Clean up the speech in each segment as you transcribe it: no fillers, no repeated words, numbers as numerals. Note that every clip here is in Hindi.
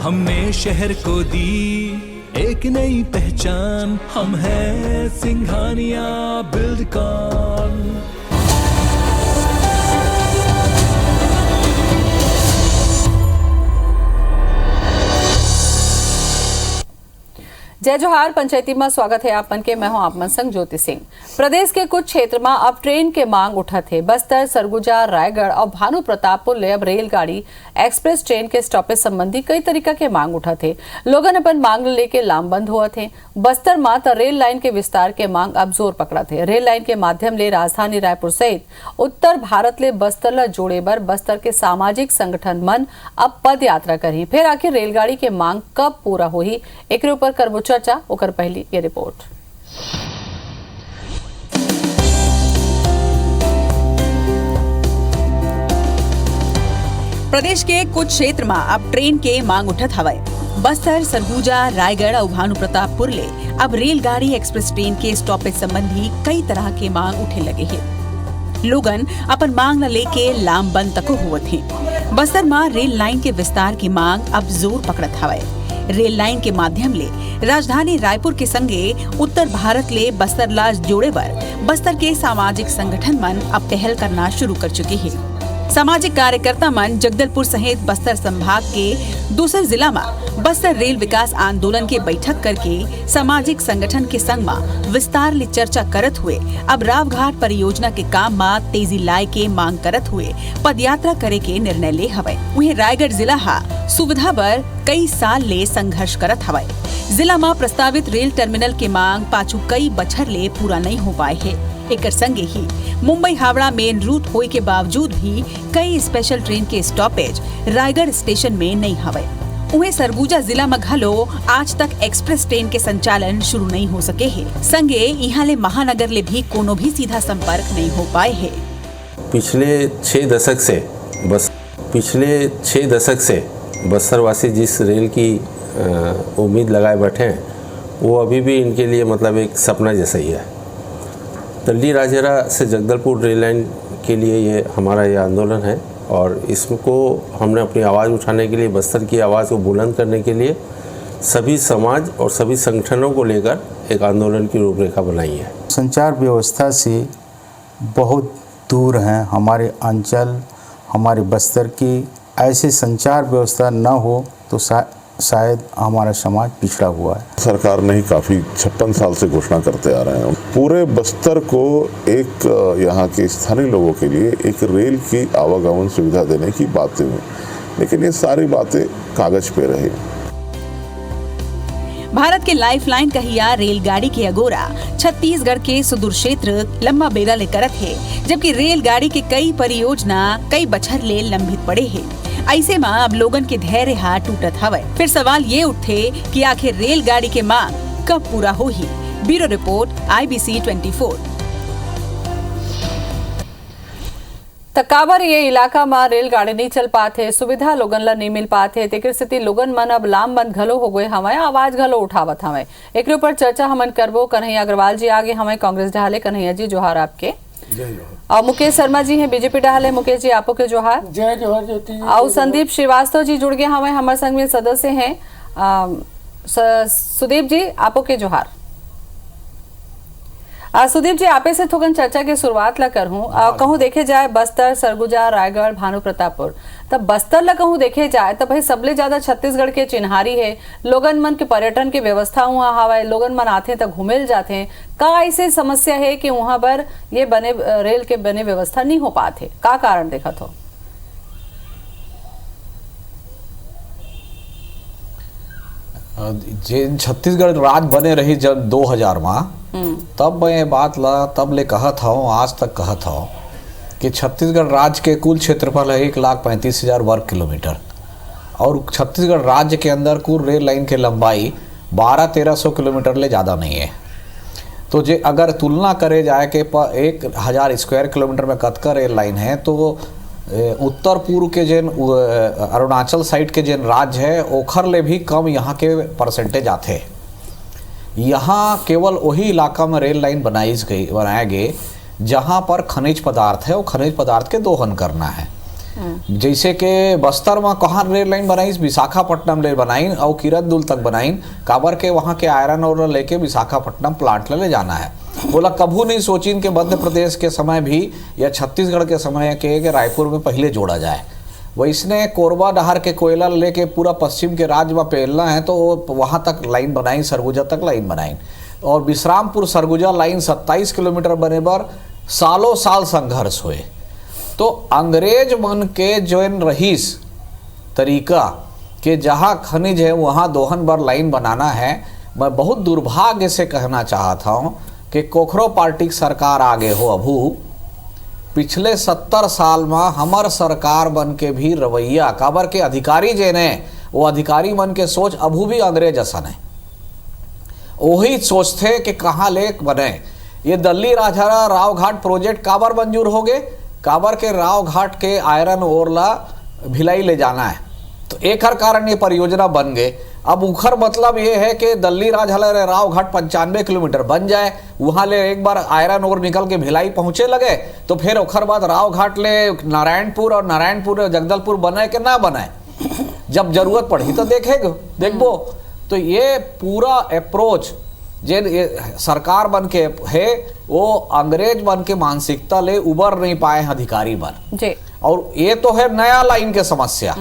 हमने शहर को दी एक नई पहचान, हम हैं सिंघानिया बिल्डकॉन। जय जोहार, पंचायती में स्वागत है आपन के। मैं हूं आपमन संग ज्योति सिंह। प्रदेश के कुछ क्षेत्र में अब ट्रेन के मांग उठत है। बस्तर, सरगुजा, रायगढ़ और भानु प्रतापपुर ले अब रेलगाड़ी एक्सप्रेस ट्रेन के स्टॉपेज संबंधी कई तरीका के मांग उठत है। लोगन अपन मांग लेके लामबंद हुआ थे। बस्तर में तो रेल लाइन के विस्तार के मांग अब जोर पकड़ा थे। रेल लाइन के माध्यम ले राजधानी रायपुर सहित उत्तर भारत ले बस्तर ला जोड़े बर बस्तर के सामाजिक संगठन मन अब पद यात्रा करी। फिर आखिर रेलगाड़ी के मांग कब पूरा हुई, एक ऊपर करबो चर्चा। ओकर पहली ये रिपोर्ट। प्रदेश के कुछ क्षेत्र में अब ट्रेन के मांग उठत हवय। बस्तर, सरगुजा, रायगढ़ और भानु प्रतापपुर ले अब रेलगाड़ी एक्सप्रेस ट्रेन के स्टॉपेज संबंधी कई तरह के मांग उठे लगे हैं। लोगन अपन मांग न लेके लामबंद तक हुए थे। बस्तर में रेल लाइन के विस्तार की मांग अब जोर पकड़त हवय। रेल लाइन के माध्यम ले राजधानी रायपुर के संगे उत्तर भारत ले बस्तर ला जोड़े बर बस्तर के सामाजिक संगठन मन अब पहल करना शुरू कर चुके हैं। सामाजिक कार्यकर्ता मन जगदलपुर सहित बस्तर संभाग के दूसरे जिला में बस्तर रेल विकास आंदोलन के बैठक करके सामाजिक संगठन के संग में विस्तार ले चर्चा करत हुए अब रावघाट परियोजना के काम में तेजी लाए के मांग करत हुए पदयात्रा करे के निर्णय ले हवय। वहीं रायगढ़ जिला हा सुविधा बर कई साल ले संघर्ष करत हवय। जिला में प्रस्तावित रेल टर्मिनल के मांग पाछू कई बछर ले पूरा नहीं हो पाए है। एक संगे ही मुंबई हावड़ा मेन रूट होए के बावजूद भी कई स्पेशल ट्रेन के स्टॉपेज रायगढ़ स्टेशन में नहीं हवय। उन्हें सरगुजा जिला में घलो आज तक एक्सप्रेस ट्रेन के संचालन शुरू नहीं हो सके है। संगे यहाँ ले महानगर ले भी कोनो भी सीधा संपर्क नहीं हो पाए है। पिछले 6 दशक से बस्तर वासी जिस रेल की उम्मीद लगाए बैठे हैं, वो अभी भी इनके लिए मतलब एक सपना जैसा ही है। तल्ली राजहरा से जगदलपुर रेल लाइन के लिए ये हमारा ये आंदोलन है और इसको हमने अपनी आवाज़ उठाने के लिए, बस्तर की आवाज़ को बुलंद करने के लिए सभी समाज और सभी संगठनों को लेकर एक आंदोलन की रूपरेखा बनाई है। संचार व्यवस्था से बहुत दूर हैं हमारे अंचल, हमारे बस्तर की। ऐसी संचार व्यवस्था न हो तो शायद हमारा समाज पिछड़ा हुआ है। सरकार ने ही काफ़ी 56 साल से घोषणा करते आ रहे हैं पूरे बस्तर को एक यहाँ के स्थानीय लोगों के लिए एक रेल की आवागमन सुविधा देने की बातें हुई, लेकिन ये सारी बातें कागज पे रही। भारत के लाइफलाइन कहिया रेलगाड़ी के अगोरा छत्तीसगढ़ के सुदूर क्षेत्र लंबा बेरा ले करत है, जबकि रेलगाड़ी के कई परियोजना कई बछर ले लंबित पड़े हैं। ऐसे में अब लोगन के धैर्य हाथ टूटत हवय। फिर सवाल ये उठे कि आखिर रेलगाड़ी के मांग कब पूरा होही। Bureau report, IBC 24। तकाबर ये इलाका में रेलगाड़ी नहीं चल पाते, सुविधा लोगन ला नहीं मिल पाते, तेकर स्थिति लोगन मन अब लामबंद घलो हो गए हमें, आवाज घलो उठावत हमें। एक ऊपर चर्चा हमन करबो। कन्हैया अग्रवाल जी आगे हमें कांग्रेस ढाले। कन्हैया जी जोहार आपके। और मुकेश शर्मा जी हैं बीजेपी ढाले। मुकेश जी आपको के जोहार। जय जोहार ज्योति जी। और संदीप श्रीवास्तव जी जुड़ गए हमें, हमारे संग में सदस्य हैं। सुदीप जी आपको के जोहार। सुदीप जी आपे से थोकन चर्चा की शुरुआत ला कर हूँ। कहूँ देखे जाए बस्तर, सरगुजा, रायगढ़, भानु प्रतापपुर, तब बस्तर ला कहूँ देखे जाए तब भाई सबले ज्यादा छत्तीसगढ़ के चिन्हारी है। लोगन मन के पर्यटन के व्यवस्था वहाँ हवा, लोगन मन आते तक घूमेल जाते। का ऐसे समस्या है कि वहाँ पर ये बने रेल के बने व्यवस्था नहीं हो पाते, का कारण देखा तो? छत्तीसगढ़ राज्य बने रही जब 2000 में, तब मैं बात ला तब ले कहत हूँ, आज तक कहत हूँ कि छत्तीसगढ़ राज्य के कुल क्षेत्रफल है 1,35,000 वर्ग किलोमीटर और छत्तीसगढ़ राज्य के अंदर कुल रेल लाइन की लंबाई 1200-1300 किलोमीटर ले ज़्यादा नहीं है। तो जे अगर तुलना करे जाए कि 1000 स्क्वायर किलोमीटर में कतका रेल लाइन है, तो उत्तर पूर्व के जेन अरुणाचल साइड के जेन राज्य है ओखर ले भी कम यहाँ के परसेंटेज आते। यहाँ केवल वही इलाका में रेल लाइन बनाया गए जहाँ पर खनिज पदार्थ है और खनिज पदार्थ के दोहन करना है। जैसे कि बस्तर में कहाँ रेल लाइन बनाई, विशाखापट्टनम ले बनाई और किरंदुल तक बनाई, काबर के वहाँ के आयरन और लेके विशाखापट्टनम प्लांट ले जाना है। बोला कभू नहीं सोचिन के मध्य प्रदेश के समय भी या छत्तीसगढ़ के समय के रायपुर में पहले जोड़ा जाए। वैसने कोरबा डहार के कोयला लेके पूरा पश्चिम के राज्य में फैलना है तो वहाँ तक लाइन बनाई, सरगुजा तक लाइन बनाई और विश्रामपुर सरगुजा लाइन 27 किलोमीटर बने पर सालों साल संघर्ष हुए। तो अंग्रेज मन के जो रहीस तरीका कि जहाँ खनिज है वहाँ दोहन बर लाइन बनाना है। मैं बहुत दुर्भाग्य से कहना चाहता हूँ कि कोखरो पार्टी की सरकार आगे हो अभू पिछले 70 साल में हमार सरकार बन के भी रवैया काबर के अधिकारी जे ने वो अधिकारी मन के सोच अभू भी अंग्रेज असन है। वही सोचते कि कहाँ ले बने। ये दिल्ली राजहरा राव घाट प्रोजेक्ट काबर मंजूर हो गए, काबर के राव घाट के आयरन ओरला भिलाई ले जाना है तो एक हर कारण ये परियोजना बन गए। अब उखर मतलब ये है कि दिल्ली राजहरा राव घाट 95 किलोमीटर बन जाए, वहाँ ले एक बार आयरन ओर निकल के भिलाई पहुँचे लगे तो फिर उखर बाद राव घाट ले नारायणपुर और नारायणपुर जगदलपुर बने कि ना बने, जब जरूरत पड़ी तो देखबो। तो ये पूरा अप्रोच जे सरकार बन के है वो अंग्रेज बन के मानसिकता ले उबर नहीं पाए अधिकारी बन जी। और ये तो है नया लाइन के समस्या।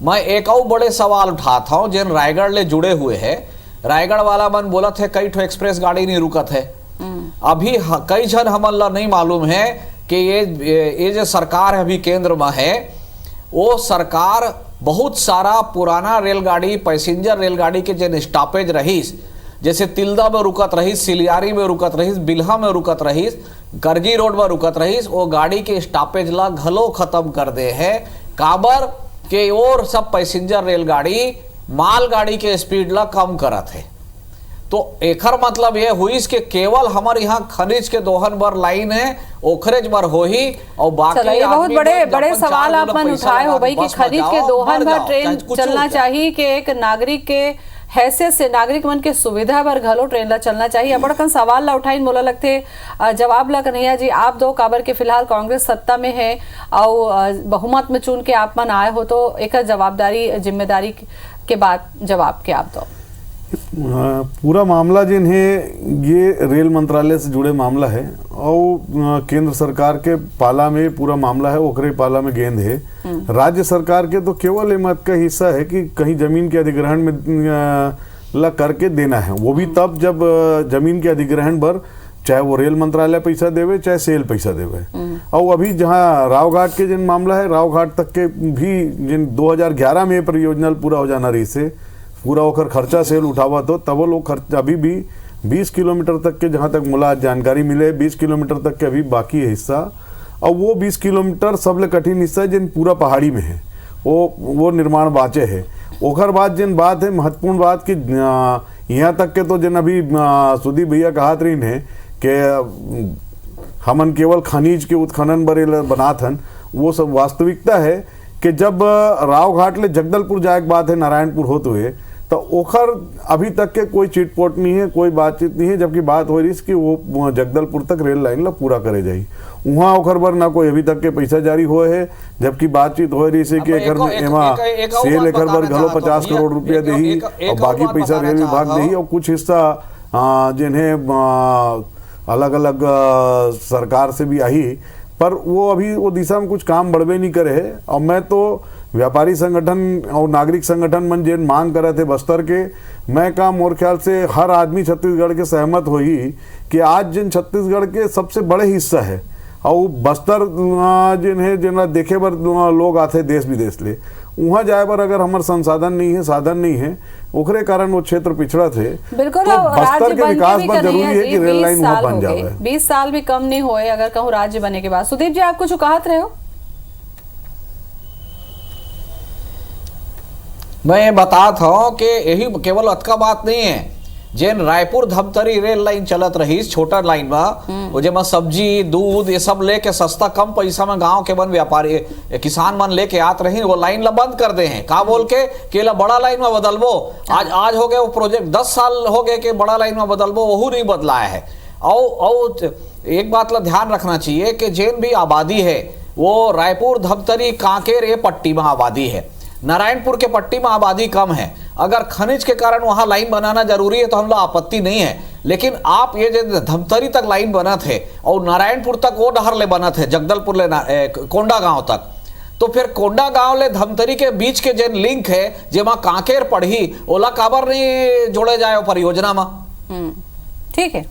मैं एक और बड़े सवाल उठाता हूँ जिन रायगढ़ ले जुड़े हुए है। रायगढ़ वाला मन बोला थे कई ठो एक्सप्रेस गाड़ी नहीं रुकत है। अभी कई जन हमला नहीं मालूम है कि ये जो सरकार है अभी केंद्र में है वो सरकार बहुत सारा पुराना रेलगाड़ी पैसेंजर रेलगाड़ी के जिन स्टॉपेज रहीस जैसे तिल्दा में रुकत रहीस, सिलियारी में रुकत रहीस, बिल्हा में रुकत रहीस, करगी रोड में रुकत रहीस, वो गाड़ी के स्टॉपेज ला घलो खत्म कर दे है। काबर के और सब पैसेंजर रेलगाड़ी मालगाड़ी के स्पीड ला कम करत है। तो एकर मतलब ये हुई कि केवल हमारे यहाँ खनिज के दोहन बर लाइन है ओखरेज बर हो ही और बाकी ये बहुत बड़े बड़े सवाल आप मन उठाए हो भाई कि खनिज के दोहन बर ट्रेन चलना चाहिए कि एक नागरिक के हैसियत से नागरिक मन के सुविधा बर घलो ट्रेन ला चलना चाहिए। बड़कन सवाल ला उठाइन मोला लगते जवाब ला कन्हैया जी आप दो काबर के फिलहाल कांग्रेस सत्ता में है और बहुमत में चुन के आप मन आए हो तो एक जवाबदारी जिम्मेदारी के बाद जवाब के आप दो। पूरा मामला जिन है ये रेल मंत्रालय से जुड़े मामला है और केंद्र सरकार के पाला में पूरा मामला है, ओकरे पाला में गेंद है। राज्य सरकार के तो केवल मत का हिस्सा है कि कहीं जमीन के अधिग्रहण में ला करके देना है, वो भी तब जब जमीन के अधिग्रहण पर चाहे वो रेल मंत्रालय पैसा देवे चाहे सेल पैसा देवे। और अभी जहाँ राव घाट के जिन मामला है राव घाट तक के भी जिन 2011 में परियोजना पूरा हो जाना रही से पूरा होकर खर्चा सेल उठावा तो तब लोग खर्चा अभी भी 20 किलोमीटर तक के जहाँ तक मुला जानकारी मिले 20 किलोमीटर तक के अभी बाकी है हिस्सा। और वो 20 किलोमीटर सबले कठिन हिस्सा है जिन पूरा पहाड़ी में है वो निर्माण बाचे है। ओखर बाद जिन बात है महत्वपूर्ण बात कि यहाँ तक के तो जिन अभी सुदीप भैया कहात रही है कि हमन केवल खनिज के उत्खनन बरे बनात हन, वो सब वास्तविकता है कि जब राव घाट ले जगदलपुर जाए के बात है नारायणपुर होते हुए तो ओखर अभी तक के कोई चिटपोट नहीं है, कोई बातचीत नहीं है, जबकि बात हो रही है कि वो जगदलपुर तक रेल लाइन ला पूरा करे जाई। वहाँ ओखर बर ना कोई अभी तक के पैसा जारी हुए है, जबकि बातचीत हो रही है कि सेल एकर बर घलो 50 करोड़ रुपया दही और बाकी पैसा रेल विभाग दही और कुछ हिस्सा जिन्हें अलग अलग सरकार से भी आई, पर वो अभी वो दिशा में कुछ काम बढ़वे नहीं करे है। और मैं तो व्यापारी संगठन और नागरिक संगठन मन जिन मांग करे थे बस्तर के, मैं का मोर ख्याल से हर आदमी छत्तीसगढ़ के सहमत हो ही कि आज जिन छत्तीसगढ़ के सबसे बड़े हिस्सा है और बस्तर जिन है जिन देखे बर लोग आते देश विदेश ले, वहाँ जाए पर अगर हमारे संसाधन नहीं है साधन नहीं है ओकरे कारण वो क्षेत्र पिछड़ा थे। बिल्कुल तो बस्तर के विकास पर जरूरी है कि रेल लाइन वहाँ बन जाए। 20 साल भी कम नहीं हुए अगर कहूँ राज्य बने के बाद। सुदीप जी आप कुछ कहत रहे हो? मैं ये बताता हूँ कि यही केवल अतका बात नहीं है, जेन रायपुर धमतरी रेल लाइन चलत रही छोटा लाइन में वो जेमा सब्जी दूध ये सब लेके सस्ता कम पैसा में गांव के बन व्यापारी किसान मन लेके आत रही, वो लाइन ला बंद कर दे हैं का बोल के ला बड़ा लाइन में बदलबो। आज हो गए वो प्रोजेक्ट 10 साल हो गए कि बड़ा लाइन में बदलबो, वही नहीं बदलाया है। और एक बात ला ध्यान रखना चाहिए कि जेन भी आबादी है वो रायपुर, धमतरी, कांकेर ये पट्टी में आबादी है। नारायणपुर के पट्टी में आबादी कम है। अगर खनिज के कारण वहां लाइन बनाना जरूरी है तो हम लोग आपत्ति नहीं है, लेकिन आप ये जो धमतरी तक लाइन बना थे और नारायणपुर तक वो डहर ले बना थे, जगदलपुर ले कोंडा गांव तक, तो फिर कोंडा गांव ले धमतरी के बीच के जो लिंक है जेमा कांकेर पढ़ी ओला काबर नहीं जोड़े जाए परियोजना में। ठीक है।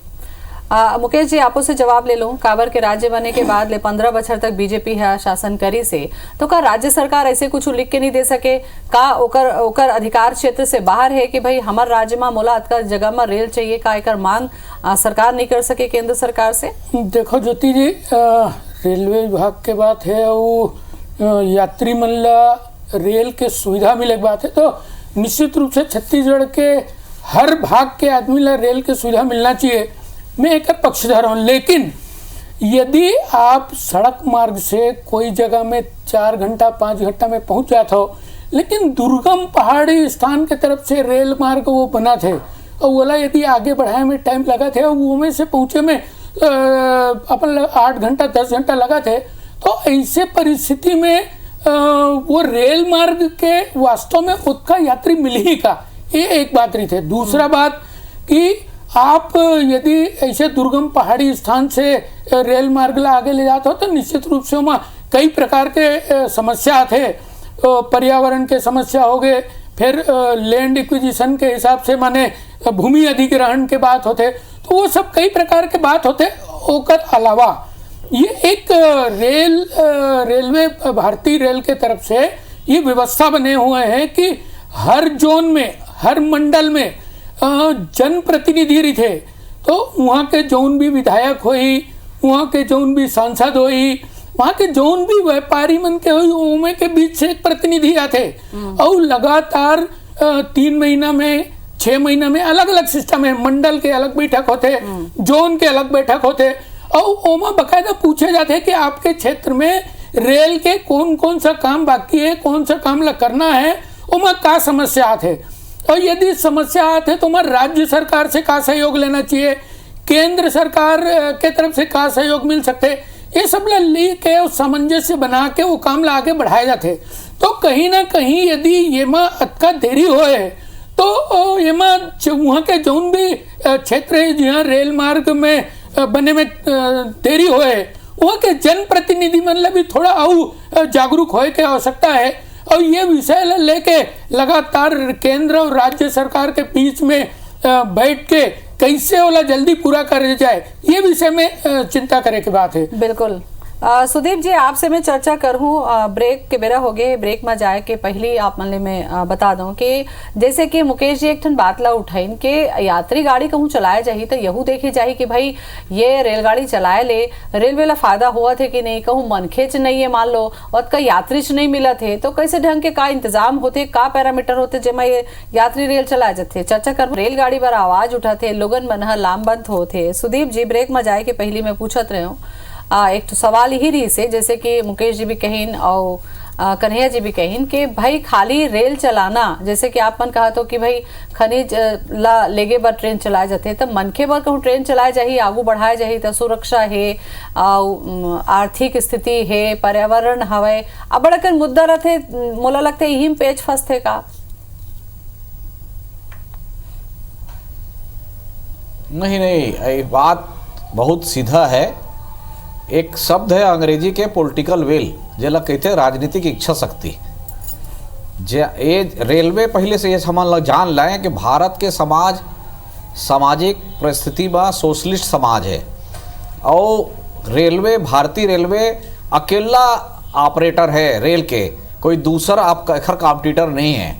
मुकेश जी, आपो से जवाब ले लूं। काबर के राज्य बने के बाद ले 15 बछर तक बीजेपी है शासन करी से, तो का राज्य सरकार ऐसे कुछ लिख के नहीं दे सके का? ओकर अधिकार क्षेत्र से बाहर है कि भाई हमार राज्य में मोला अतका जगह में रेल चाहिए, का एकर मांग सरकार नहीं कर सके केंद्र सरकार से? देखो ज्योति जी, रेलवे विभाग के बात है वो यात्री मन ला रेल के सुविधा मिले बात है, तो निश्चित रूप से छत्तीसगढ़ के हर भाग के आदमी ला रेल के सुविधा मिलना चाहिए। मैं एक पक्षधर हूँ, लेकिन यदि आप सड़क मार्ग से कोई जगह में 4 घंटा 5 घंटा में पहुँच जाते हो, लेकिन दुर्गम पहाड़ी स्थान के तरफ से रेल मार्ग वो बना थे और बोला यदि आगे बढ़ाए में टाइम लगा थे और वो में से पहुँचे में अपन 8 घंटा 10 घंटा लगा थे, तो ऐसे परिस्थिति में वो रेल मार्ग के वास्तव में उसका यात्री मिल ही का, ये एक बात रही थे। दूसरा बात कि आप यदि ऐसे दुर्गम पहाड़ी स्थान से रेल मार्ग ला आगे ले जाते हो तो निश्चित रूप से वहाँ कई प्रकार के समस्या थे। पर्यावरण के समस्या हो गए, फिर लैंड एक्विजिशन के हिसाब से माने भूमि अधिग्रहण के बात होते, तो वो सब कई प्रकार के बात होते। ओकर अलावा ये एक रेलवे भारतीय रेल के तरफ से ये व्यवस्था बने हुए हैं कि हर जोन में, हर मंडल में जनप्रतिनिधि रही थे, तो वहाँ के जौन भी विधायक होई, वहाँ के जौन भी सांसद होई, वहाँ के जौन भी व्यापारी मन के होई, उनमें के बीच से एक प्रतिनिधि आते और लगातार 3 महीना में 6 महीना में अलग अलग सिस्टम है, मंडल के अलग बैठक होते, जोन के अलग बैठक होते और ओमा बकायदा पूछे जाते कि आपके क्षेत्र में रेल के कौन कौन सा काम बाकी है, कौन सा काम करना है, ओमा का समस्या आते, और यदि समस्या आते तो हमारे राज्य सरकार से का सहयोग लेना चाहिए, केंद्र सरकार के तरफ से का सहयोग मिल सकते, ये सब ली के सामंजस्य बना के वो काम ला आगे बढ़ाए जाते। तो कहीं ना कहीं यदि ये माँ अतका देरी होए तो ये माँ वहाँ के जौन भी क्षेत्र है जहाँ रेल मार्ग में बने में देरी होए, वहाँ के जनप्रतिनिधि मन भी थोड़ा और जागरूक होए के आवश्यकता है और ये विषय लेके लगातार केंद्र और राज्य सरकार के बीच में बैठ के कैसे वाला जल्दी पूरा कर जाए, ये विषय में चिंता करे की बात है। बिल्कुल। सुदीप जी, आपसे मैं चर्चा करूँ, ब्रेक के बेरा हो गए, ब्रेक में जाए के पहले आप मन में बता दूं कि जैसे कि मुकेश जी एक ठन बात ला उठाइन के यात्री गाड़ी कहूँ चलाए जाही तो यहू देखी जाही कि भाई ये रेलगाड़ी चलाए ले रेलवे ला फायदा हुआ थे कि नहीं, कहूँ मनखेच नहीं है मान लो और का यात्री नहीं मिला थे, तो कैसे ढंग के का इंतजाम होते, का पैरामीटर होते जेमा ये यात्री रेल चलाए जाते। चर्चा कर रेलगाड़ी पर आवाज उठाते, लोगन मन लामबंद होते। सुदीप जी, ब्रेक में जाए के पहले मैं पूछत रहे हूँ एक तो सवाल ही रही से, जैसे कि मुकेश जी भी कहीन और कन्हैया जी भी कहीन कि भाई खाली रेल चलाना, जैसे कि आप मन कहा तो कि भाई खनिज ला लेगे बर ट्रेन चलाए जाते, तब मनखे बर कहूँ ट्रेन चलाए जाही, आगू बढ़ाए जाही तो सुरक्षा है, आर्थिक स्थिति है, पर्यावरण हवे, अब बड़ा मुद्दा रहते, मोला लगते यही में पेच फंसते का? नहीं, बात बहुत सीधा है। एक शब्द है अंग्रेजी के पॉलिटिकल विल, जेला कहते हैं राजनीतिक इच्छा शक्ति। ये रेलवे पहले से ये हम लोग जान लाए कि भारत के समाज सामाजिक परिस्थिति में सोशलिस्ट समाज है और रेलवे, भारतीय रेलवे अकेला ऑपरेटर है रेल के, कोई दूसरा आपका कॉम्पिटिटर नहीं है।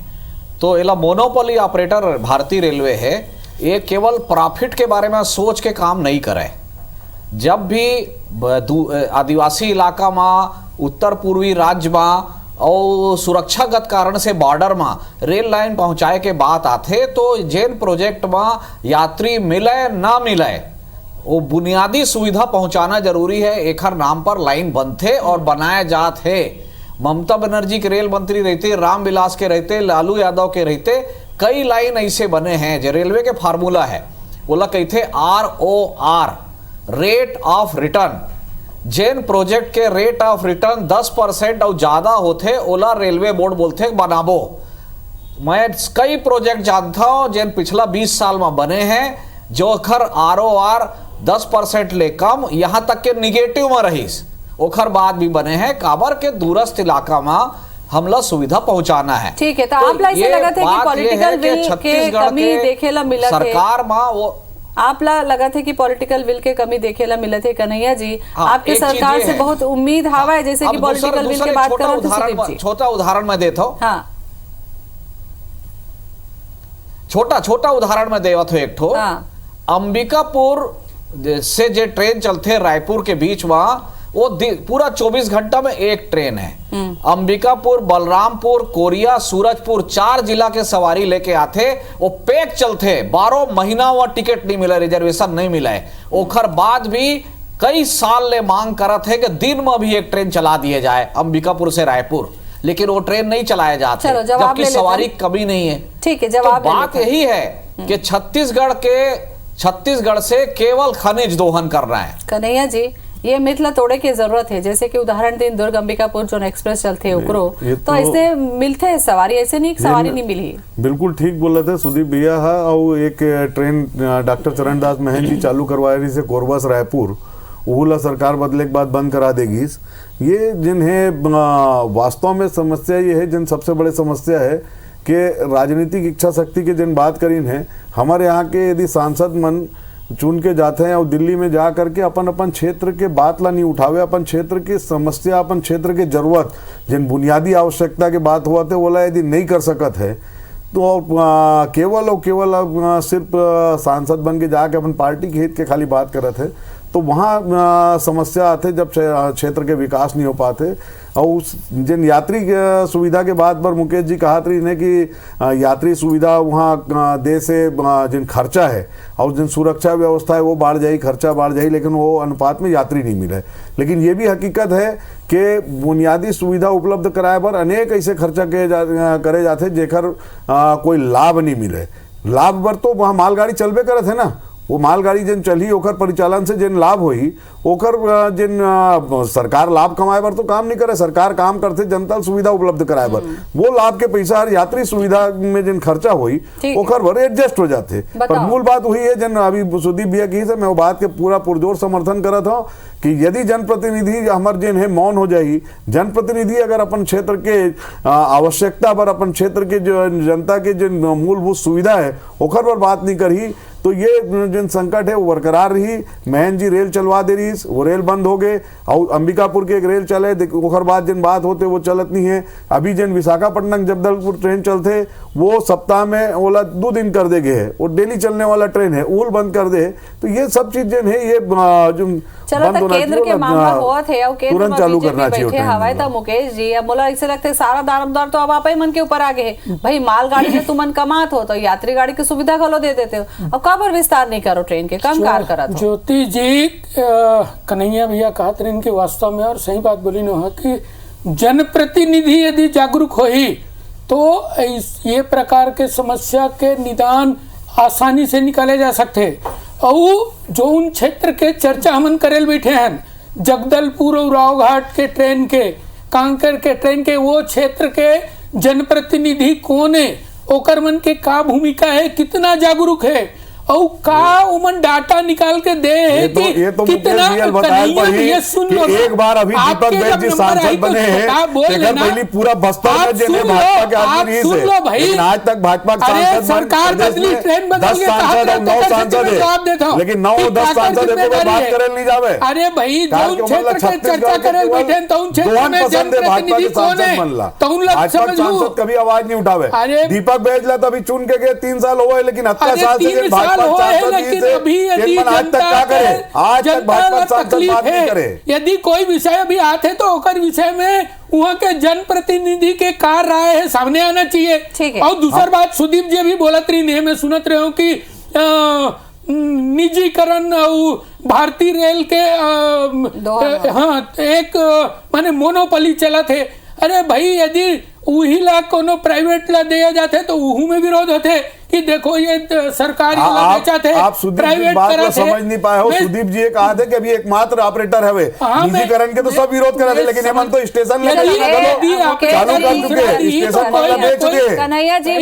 तो एला मोनोपोली ऑपरेटर भारतीय रेलवे है। ये केवल प्रॉफिट के बारे में सोच के काम नहीं करे। जब भी आदिवासी इलाका में, उत्तर पूर्वी राज्य में और सुरक्षागत कारण से बॉर्डर में रेल लाइन पहुंचाए के बात आते, तो जेन प्रोजेक्ट में यात्री मिले ना मिले वो बुनियादी सुविधा पहुंचाना जरूरी है। एक हर नाम पर लाइन बनते और बनाए जात है। ममता बनर्जी के रेल मंत्री रहते, रामविलास के रहते, लालू यादव के रहते, कई लाइन ऐसे बने हैं जो रेलवे के फार्मूला है, बोला कहते ROR, रेट ऑफ रिटर्न। जेन प्रोजेक्ट के रेट ऑफ रिटर्न 10% और ज्यादा होते ओला रेलवे बोर्ड बोलते बनाबो। मैं कई प्रोजेक्ट जानता हूं जिन पिछला 20 साल में बने हैं जो अखर ROR 10% ले कम, यहां तक के निगेटिव में रहीस, ओखर बाद भी बने हैं काबर के दूरस्थ इलाका में हमला सुविधा पहुंचाना है। ठीक है, तो आप ला ऐसे लगा थे कि पॉलिटिकल विल के कमी देखेला मिला थे सरकार में, वो आप ला लगा थे कि पॉलिटिकल विल के कमी देखेला मिला थे। कन्हैया जी, आपके सरकार से बहुत उम्मीद हवा है, जैसे कि पॉलिटिकल विल की बात कर रहे थे सुदीप जी। छोटा उदाहरण मैं देता हूँ। हाँ, छोटा उदाहरण में देवत हो एक ठो। अंबिकापुर से जो ट्रेन चलते रायपुर के बीच में, वो पूरा 24 घंटा में एक ट्रेन है। अंबिकापुर, बलरामपुर, कोरिया, सूरजपुर 4 जिला के सवारी लेके आते, वो पैक चलते, 12 महीना वह टिकट नहीं मिला, रिजर्वेशन नहीं मिला है। ओखर बाद भी कई साल ले मांग करत है कि दिन में भी एक ट्रेन चला दिए जाए अंबिकापुर से रायपुर, लेकिन वो ट्रेन नहीं चलाया जाता, जबकि सवारी कमी नहीं है। ठीक है, जवाब तो बात यही है कि छत्तीसगढ़ से केवल खनिज दोहन कर रहा है। कन्हैया जी, ये मिथला तोड़े की जरूरत है, जैसे कि उदाहरण दिन दुर्ग अंबिकापुर जो एक्सप्रेस चलते उकरो, तो ऐसे मिलते सवारी, ऐसे नहीं सवारी नहीं मिली। बिल्कुल ठीक बोल रहे थे सुदीप भैया। है और एक ट्रेन डॉक्टर चरणदास महन जी चालू करवा रही से कोरबा से रायपुर, उहुला सरकार बदले के बाद बंद करा देगी। ये जिन्हें वास्तव में समस्या ये है, जिन सबसे बड़े समस्या है कि राजनीतिक इच्छा शक्ति के जिन बात करी है। हमारे यहाँ के यदि सांसद मन चुन के जाते हैं और दिल्ली में जा करके अपन क्षेत्र के बात ला नहीं उठावे, अपन क्षेत्र की समस्या, अपन क्षेत्र के जरूरत, जिन बुनियादी आवश्यकता के बात हुआ थे बोला यदि नहीं कर सकत है, तो केवल सिर्फ सांसद बन के जाके अपन पार्टी के हित के खाली बात करते थे, तो वहाँ समस्या आते जब क्षेत्र के विकास नहीं हो पाते। और उस जिन यात्री सुविधा के बात पर मुकेश जी कहा रही ने कि यात्री सुविधा वहाँ दे से जिन खर्चा है और जिन सुरक्षा व्यवस्था है वो बढ़ जाए, खर्चा बढ़ जाए, लेकिन वो अनुपात में यात्री नहीं मिले। लेकिन ये भी हकीकत है कि बुनियादी सुविधा उपलब्ध कराए पर अनेक ऐसे खर्चा करे जाते जेकर कोई लाभ नहीं मिले। लाभ पर तो वहाँ मालगाड़ी चलबे करे थे ना, वो मालगाड़ी जिन चली ओकर परिचालन से जिन लाभ हुई, ओकर जिन सरकार लाभ कमाए पर तो काम नहीं करे, सरकार काम करते जनता सुविधा उपलब्ध कराए पर, वो लाभ के पैसा हर यात्री सुविधा में जिन खर्चा हुई ओकर भर एडजस्ट हो जाते। पर मूल बात वही है जिन अभी सुदीप भैया की, मैं वो बात के पूरा पुरजोर समर्थन करता हूँ कि यदि जनप्रतिनिधि हमार जिन है मौन हो जाए, जनप्रतिनिधि अगर अपन क्षेत्र के आवश्यकता पर, अपन क्षेत्र के जो जनता के जिन मूलभूत सुविधा है ओकर पर बात नहीं करी, तो ये जिन संकट है वो बरकरार रही। महन जी रेल चलवा दे रही, वो रेल बंद हो गए, और अंबिकापुर के एक रेल चले, ओखर बाद जिन बात होते वो चलत नहीं है। अभी जिन विशाखापट्टनम जगदलपुर ट्रेन चलते वो सप्ताह में ओला 2 दिन कर दे गए, वो डेली चलने वाला ट्रेन है उल बंद कर दे। तो ये सब चीज जिन है ये जो चलो तो केंद्र के मामला हुआ थे और केंद्र तुरंत चालू करना चाहिए बैठे हवाई था मुकेश जी। अब मोला ऐसे लगता है सारा दारोमदार तो अब आप ही मन के ऊपर आ गए भाई, मालगाड़ी से तुमन कमात हो तो यात्री गाड़ी की सुविधा खलो दे देते हो, अब कहाँ पर विस्तार नहीं करो ट्रेन के, कम कार करा। ज्योति जी, कन्हैया भैया कहा ट्रेन के वास्तव में, और सही बात बोली न कि जनप्रतिनिधि यदि जागरूक हो ही तो ये प्रकार के समस्या के निदान आसानी से निकाले जा सकते। और जो उन क्षेत्र के चर्चा हमन करेल बैठे हैं, जगदलपुर और रावघाट के ट्रेन के, कांकेर के ट्रेन के, वो क्षेत्र के जनप्रतिनिधि कौन है, ओकर मन के का भूमिका है, कितना जागरूक है, और का उमन डाटा निकाल के दे है ये तो कितना ये सुन लो, एक बार अभी दीपक बैद जी सांसद बने हैं, पहले पूरा बस्तर में जिन्हें भाजपा के आदमी नहीं थे, लेकिन आज तक भाजपा सांसद सरकार बदली, ट्रेन बदल 10 सांसद और 9 सांसद है, लेकिन 9-10 सांसद को बात करे नहीं जावे। अरे भाई जो क्षेत्र के चर्चा करे बैठे तो उन क्षेत्र में जनप्रतिनिधि कौन है, तो उन लोग सांसद कभी आवाज नहीं उठावे। दीपक बैद ला तभी चुन के गए 3 साल हुए, लेकिन 18 साल से लेकिन अभी यदि यदि कोई विषय अभी आते तो ओकर विषय में वहाँ के जनप्रतिनिधि के कार राय है सामने आना चाहिए। और दूसरी बात सुदीप जी भी बोलत रही है, मैं सुनत रहे हूँ कि निजीकरण और भारतीय रेल के हाँ एक माने मोनोपोली चला थे। अरे भाई यदि वही ला कोनो प्राइवेट ला दिया जाते तो वहू में विरोध होते, कि देखो ये सरकारी वाला बेचा थे, आप सुदीप जी प्राइवेट बात करा को थे। समझ नहीं पाए हो। मैं- सुदीप जी ये कहा थे कि अभी एकमात्र ऑपरेटर है वे, निजीकरण के तो सब विरोध कर रहे थे, लेकिन हेमंत तो स्टेशन लेकर यदि चलो, चालू कर चुके, स्टेशन मामला दे चुके। कन्हैया जी,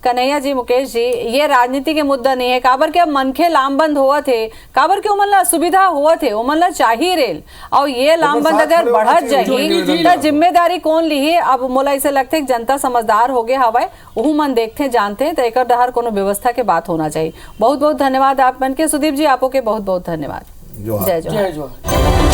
कन्हैया जी, मुकेश जी, ये राजनीति के मुद्दा नहीं है। काबर के अब मनखे लामबंद हुआ थे, काबर के उमन ला सुविधा हुआ थे, उमन ला चाहिए रेल, और ये लामबंद अगर बढ़त जाही तो जिम्मेदारी कौन ली? अब मोला इसे लगते जनता समझदार हो गए हवाए, वहू मन देखते जानते तो एक डहर कोनो व्यवस्था के बात होना चाहिए। बहुत बहुत धन्यवाद आप मन के। सुदीप जी, आपो के बहुत बहुत धन्यवाद। जोहार। जय जोहार। जय जवाहर।